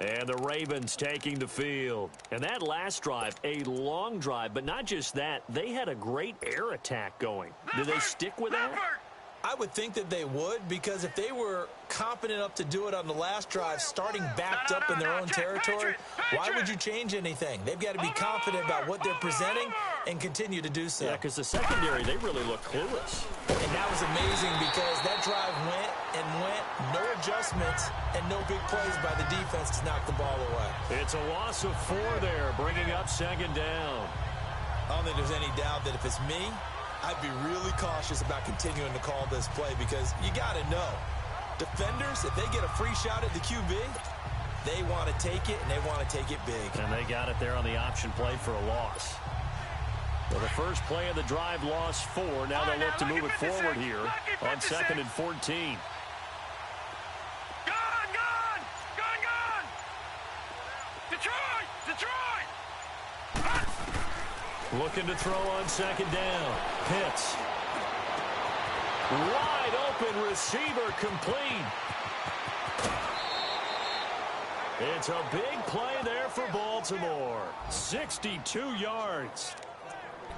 And the Ravens taking the field. And that last drive, a long drive, but not just that. They had a great air attack going. Did they stick with that?
I would think that they would, because if they were confident enough to do it on the last drive, starting backed up in their own territory, why would you change anything? They've got to be confident about what they're presenting and continue to do so.
Yeah, because the secondary, they really look clueless.
And that was amazing because that drive went and went, no adjustments, and no big plays by the defense to knock the ball away.
It's a loss of 4 there, bringing up 2nd down.
I don't think there's any doubt that if it's me, I'd be really cautious about continuing to call this play because you got to know, defenders, if they get a free shot at the QB, they want to take it, and they want to take it big.
And they got it there on the option play for a loss. So the first play of the drive lost 4. Now they'll look to move it forward here on 2nd and 14.
Gone! Detroit!
Looking to throw on 2nd down. Pitts. Wide open receiver complete. It's a big play there for Baltimore. 62 yards.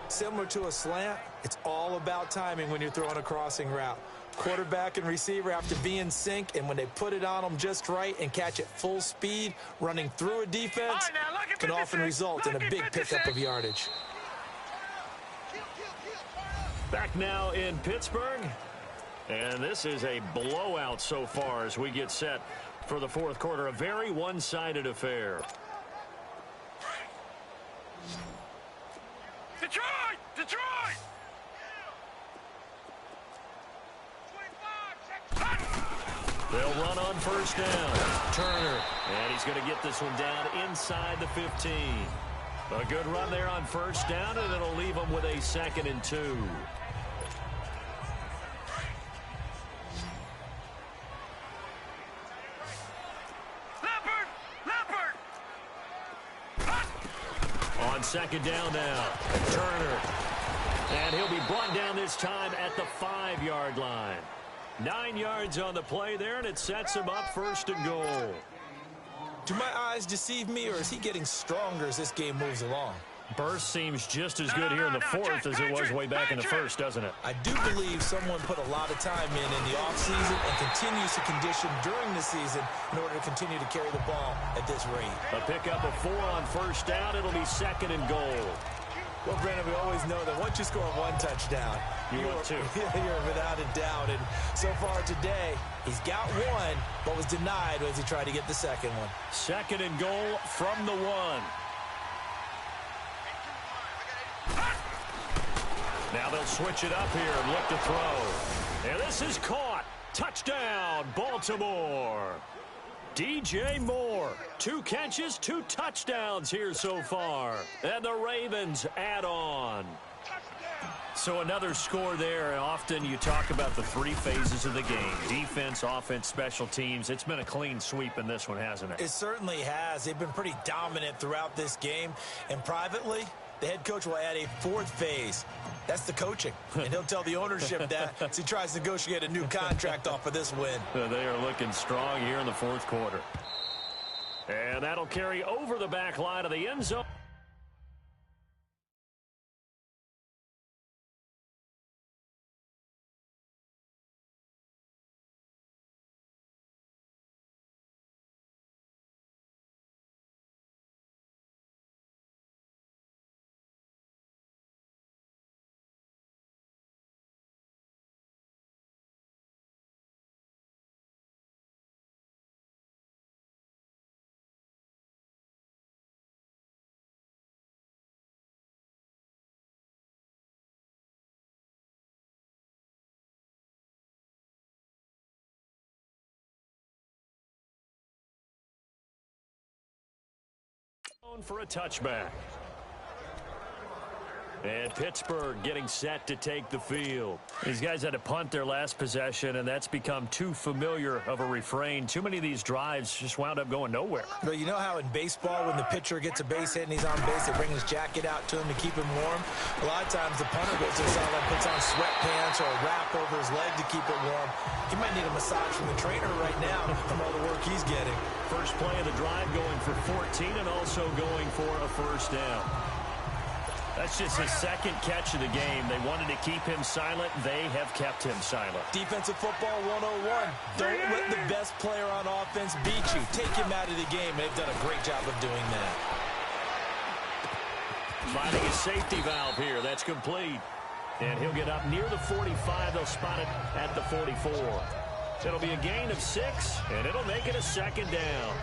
Similar to a slant, it's all about timing when you're throwing a crossing route. Quarterback and receiver have to be in sync, and when they put it on them just right and catch it full speed, running through a defense can often result in a big pickup of yardage.
Back now in Pittsburgh, and this is a blowout so far as we get set for the 4th quarter. A very one-sided affair.
Detroit!
They'll run on 1st down. Turner, and he's going to get this one down inside the 15. A good run there on 1st down, and it'll leave them with a 2nd and 2.
Leopard!
On 2nd down now, Turner. And he'll be brought down this time at the 5-yard line. 9 yards on the play there, and it sets him up 1st and goal.
Do my eyes deceive me, or is he getting stronger as this game moves along?
Burst seems just as good here in the 4th as it was way back in the 1st, doesn't it?
I do believe someone put a lot of time in the offseason and continues to condition during the season in order to continue to carry the ball at this rate.
A pickup of 4 on 1st down. It'll be 2nd and goal.
Well, Brandon, we always know that once you score 1 touchdown,
you want 2.
You're without a doubt. And so far today, he's got 1, but was denied as he tried to get the 2nd one.
2nd and goal from the 1. Now they'll switch it up here and look to throw. And this is caught. Touchdown, Baltimore. DJ Moore, 2 catches, 2 touchdowns here so far. And the Ravens add on. So another score there. Often you talk about the 3 phases of the game. Defense, offense, special teams. It's been a clean sweep in this one, hasn't it?
It certainly has. They've been pretty dominant throughout this game. And privately, the head coach will add a 4th phase. That's the coaching. And he'll tell the ownership that as he tries to negotiate a new contract off of this win.
They are looking strong here in the 4th quarter. And that'll carry over the back line of the end zone. For a touchback. And Pittsburgh getting set to take the field. These guys had to punt their last possession, and that's become too familiar of a refrain. Too many of these drives just wound up going nowhere.
But you know how in baseball, when the pitcher gets a base hit and he's on base, they bring his jacket out to him to keep him warm? A lot of times the punter goes to the sideline, puts on sweatpants or a wrap over his leg to keep it warm. He might need a massage from the trainer right now from all the work he's getting.
First play of the drive going for 14 and also going for a 1st down. That's just his second catch of the game. They wanted to keep him silent. They have kept him silent.
Defensive football 101. Don't let the best player on offense beat you. Take him out of the game. They've done a great job of doing that.
Finding a safety valve here. That's complete. And he'll get up near the 45. They'll spot it at the 44. It'll be a gain of 6, and it'll make it a second down.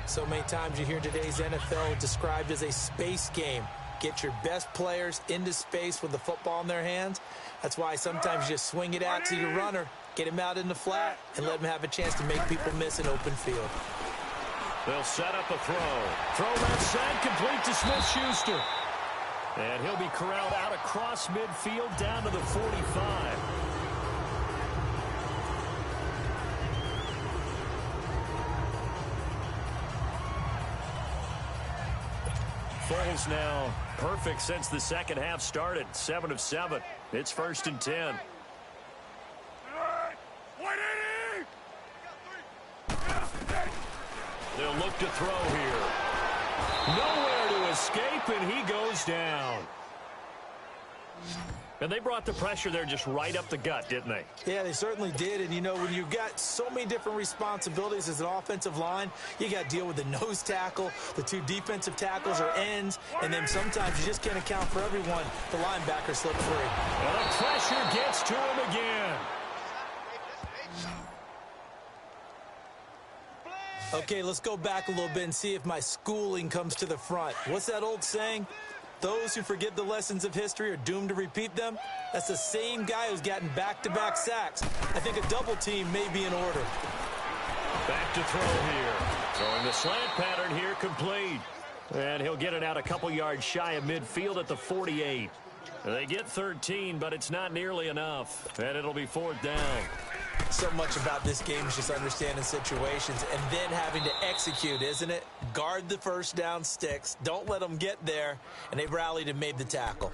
So many times you hear today's NFL described as a space game. Get your best players into space with the football in their hands. That's why sometimes you just swing it out to your runner, get him out in the flat, and let him have a chance to make people miss an open field.
They'll set up a throw. Throw left side, complete to Smith-Schuster. And he'll be corralled out across midfield down to the 45. Foles now perfect since the second half started. 7 of 7. It's 1st and 10. They'll look to throw here. Nowhere to escape, and he goes down. And they brought the pressure there just right up the gut, didn't they?
Yeah, they certainly did. And, you know, when you've got so many different responsibilities as an offensive line, you got to deal with the nose tackle, the 2 defensive tackles or ends, and then sometimes you just can't account for everyone. The linebacker slipped free.
And the pressure gets to him again.
Okay, let's go back a little bit and see if my schooling comes to the front. What's that old saying? Those who forget the lessons of history are doomed to repeat them. That's the same guy who's gotten back-to-back sacks. I think a double team may be in order.
Back to throw here. Throwing the slant pattern here, complete. And he'll get it out a couple yards shy of midfield at the 48. They get 13, but it's not nearly enough. And it'll be 4th down.
So much about this game is just understanding situations and then having to execute, isn't it? Guard the first down sticks. Don't let them get there. And they rallied and made the tackle.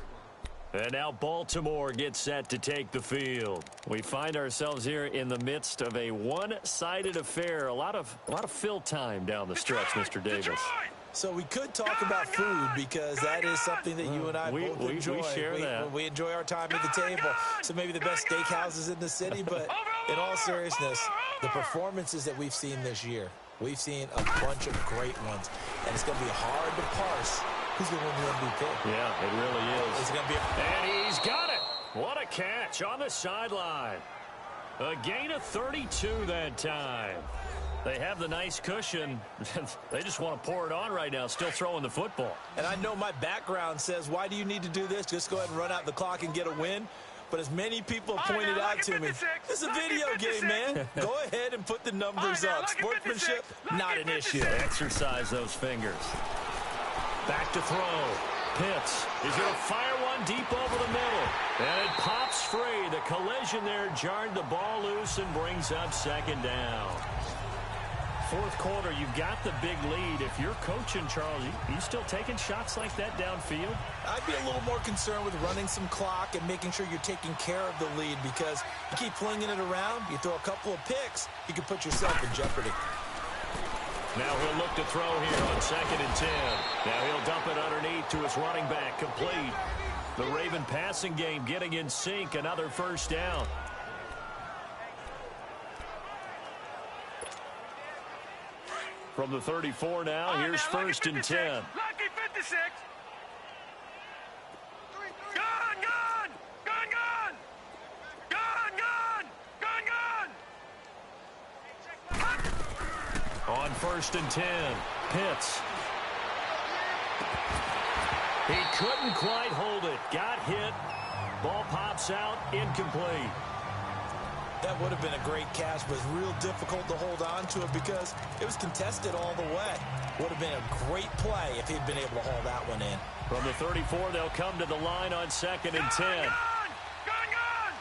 And now Baltimore gets set to take the field. We find ourselves here in the midst of a one-sided affair. A lot of fill time down the stretch, Mr. Davis.
So we could talk about food because that is something that you and I both enjoy.
We share that.
We enjoy our time at the table. So maybe the best steakhouses in the city, but in all seriousness, the performances that we've seen this year, we've seen a bunch of great ones, and it's going to be hard to parse who's going to win the MVP.
Yeah, it really is.
It's going to be
and he's got it. What a catch on the sideline. A gain of 32 that time. They have the nice cushion. They just want to pour it on right now, still throwing the football.
And I know my background says, why do you need to do this? Just go ahead and run out the clock and get a win. But as many people have pointed out to me, this is a video game, man. Go ahead and put the numbers up. Sportsmanship, not an issue.
Exercise those fingers. Back to throw. Pitts is going to fire one deep over the middle. And it pops free. The collision there jarred the ball loose and brings up 2nd down. 4th quarter, you've got the big lead. If you're coaching, Charles, you still taking shots like that downfield?
I'd be a little more concerned with running some clock and making sure you're taking care of the lead, because you keep flinging it around, you throw a couple of picks, you can put yourself in jeopardy.
Now he'll look to throw here on 2nd and 10. Now he'll dump it underneath to his running back, complete. The Raven passing game getting in sync, another 1st down. From the 34 now, here's 1st and 10.
Lucky 56. Gun, gun! Gun, gun! Gun, gun! Gun, gun!
On 1st and 10, Pitts. He couldn't quite hold it. Got hit. Ball pops out, incomplete.
That would have been a great catch, but it's real difficult to hold on to it because it was contested all the way. Would have been a great play if he'd been able to haul that one in.
From the 34, they'll come to the line on 2nd and 10.
Gun, gun!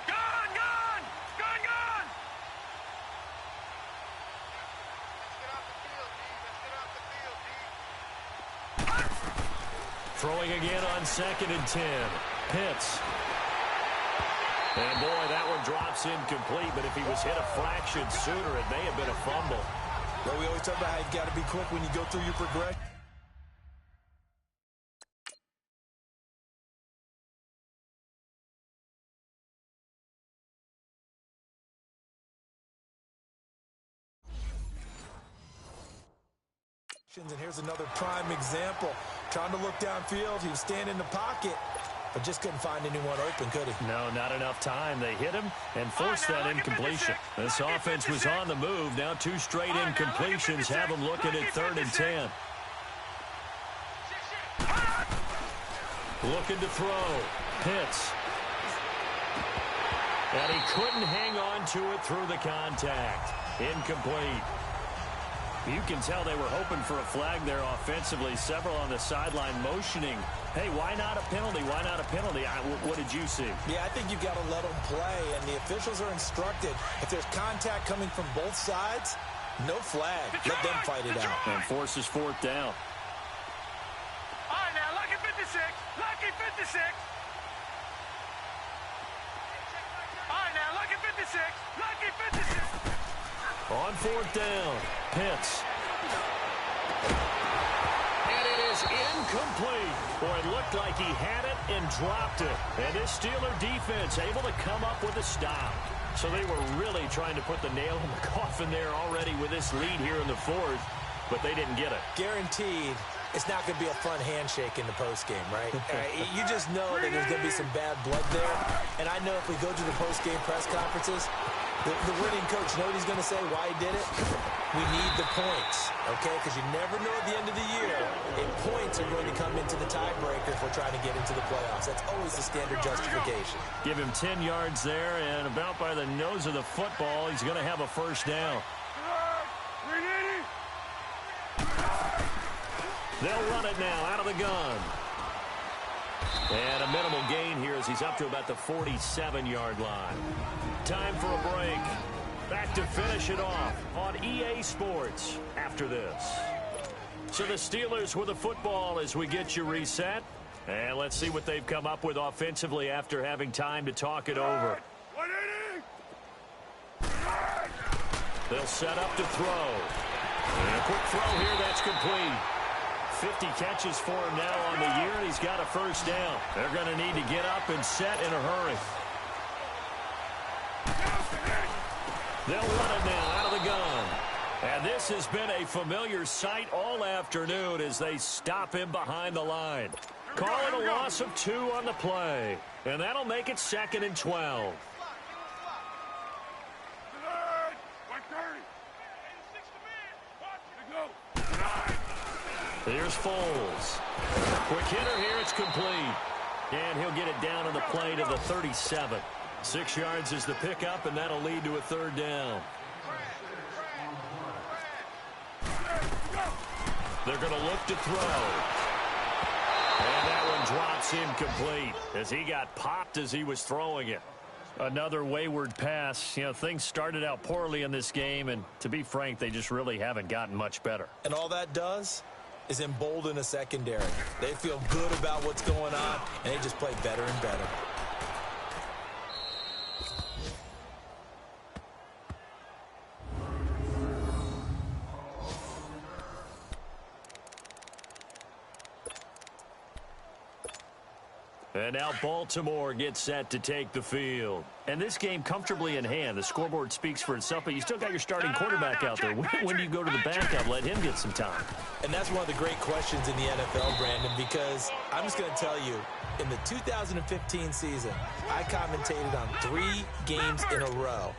Gun, gun! Gun, gun!
Throwing again on 2nd and 10. Pitts. And boy, that one drops incomplete, but if he was hit a fraction sooner, it may have been a fumble.
Well, we always talk about how you've got to be quick when you go through your progression. And here's another prime example. Trying to look downfield. He was standing in the pocket, but just couldn't find anyone open, could he?
No, not enough time. They hit him and forced that incompletion. This offense was on the move. Now 2 straight incompletions have them looking at 3rd and 10. Looking to throw. Pitts. And he couldn't hang on to it through the contact. Incomplete. You can tell they were hoping for a flag there offensively. Several on the sideline motioning. Hey, why not a penalty? Why not a penalty? What did you see?
Yeah, I think you've got to let them play, and the officials are instructed. If there's contact coming from both sides, no flag. Let them fight it out.
And forces 4th down.
All right, now, lucky 56. Lucky 56. All right, now, lucky 56. Lucky 56.
On 4th down, Pitts. And it is incomplete. Boy, it looked like he had it and dropped it. And this Steeler defense able to come up with a stop. So they were really trying to put the nail in the coffin there already with this lead here in the 4th, but they didn't get it.
Guaranteed it's not going to be a fun handshake in the postgame, right? You just know that there's going to be some bad blood there. And I know if we go to the postgame press conferences, the winning coach, know what he's going to say, why he did it? We need the points, okay? Because you never know at the end of the year if points are going to come into the tiebreaker if we're trying to get into the playoffs. That's always the standard justification.
Give him 10 yards there, and about by the nose of the football, he's going to have a 1st down. They'll run it now out of the gun. And a minimal gain here as he's up to about the 47-yard line. Time for a break. Back to finish it off on EA Sports after this. So the Steelers with the football as we get you reset. And let's see what they've come up with offensively after having time to talk it over. They'll set up to throw. And a quick throw here, that's complete. 50 catches for him now on the year, and he's got a 1st down. They're going to need to get up and set in a hurry. They'll run it now out of the gun. And this has been a familiar sight all afternoon as they stop him behind the line. Calling a loss of 2 on the play. And that'll make it 2nd and 12. Here's Foles. Quick hitter here, it's complete. And he'll get it down on the play to the 37. 6 yards is the pickup, and that'll lead to a 3rd down. They're going to look to throw. And that one drops incomplete as he got popped as he was throwing it. Another wayward pass. You know, things started out poorly in this game, and to be frank, they just really haven't gotten much better.
And all that does is embolden a secondary. They feel good about what's going on, and they just play better and better.
And now Baltimore gets set to take the field. And this game comfortably in hand. The scoreboard speaks for itself, but you still got your starting quarterback out there. When do you go to the backup? Let him get some time.
And that's one of the great questions in the NFL, Brandon, because I'm just going to tell you, in the 2015 season, I commentated on 3 games in a row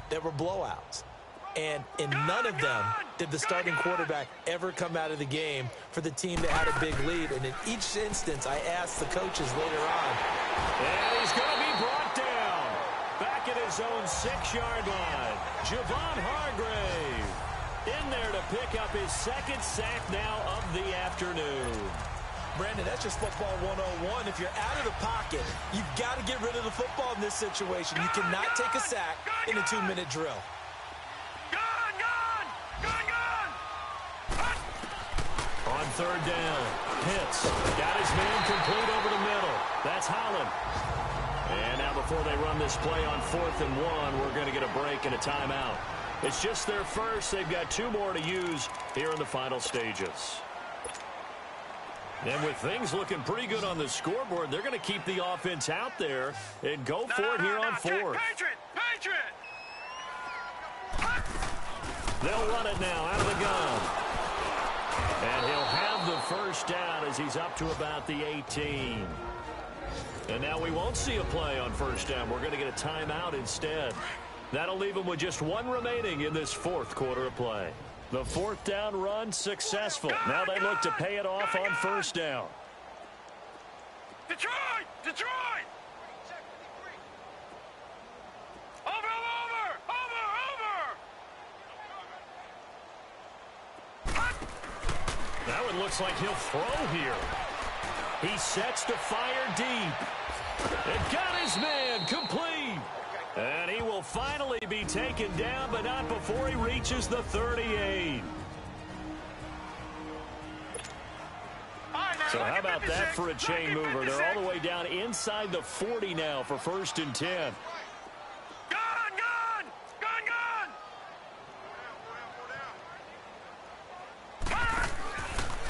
that were blowouts. And in none of them did the starting quarterback ever come out of the game for the team that had a big lead. And in each instance, I asked the coaches later on.
And he's going to be brought down. Back at his own 6-yard line. Javon Hargrave in there to pick up his 2nd sack now of the afternoon.
Brandon, that's just football 101. If you're out of the pocket, you've got to get rid of the football in this situation. You cannot take a sack in a 2-minute drill.
On 3rd down, Pitts got his man complete over the middle. That's Holland. And now before they run this play on 4th and 1, we're going to get a break and a timeout. It's just their first. They've got 2 more to use here in the final stages. And with things looking pretty good on the scoreboard, they're going to keep the offense out there and go for it here on 4th.
Patriot!
They'll run it now out of the gun. And he'll have the first down as he's up to about the 18. And now we won't see a play on first down. We're going to get a timeout instead. That'll leave them with just 1 remaining in this 4th quarter of play. The 4th down run successful. Now they look to pay it off on first down.
Detroit! Over!
Now it looks like he'll throw here. He sets to fire deep. And got his man complete. And he will finally be taken down, but not before he reaches the 38. So how about that for a chain mover? They're all the way down inside the 40 now for 1st and 10.
Gun!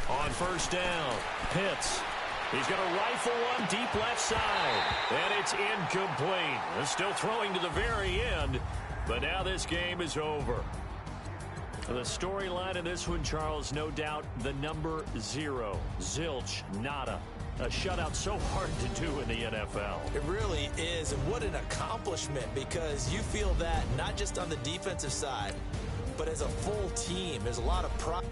On first down, Pitts. He's going to rifle one deep left side. And it's incomplete. They're still throwing to the very end. But now this game is over. The storyline in this one, Charles, no doubt the number 0. Zilch, nada. A shutout so hard to do in the NFL.
It really is. And what an accomplishment, because you feel that not just on the defensive side, but as a full team. There's a lot of pride.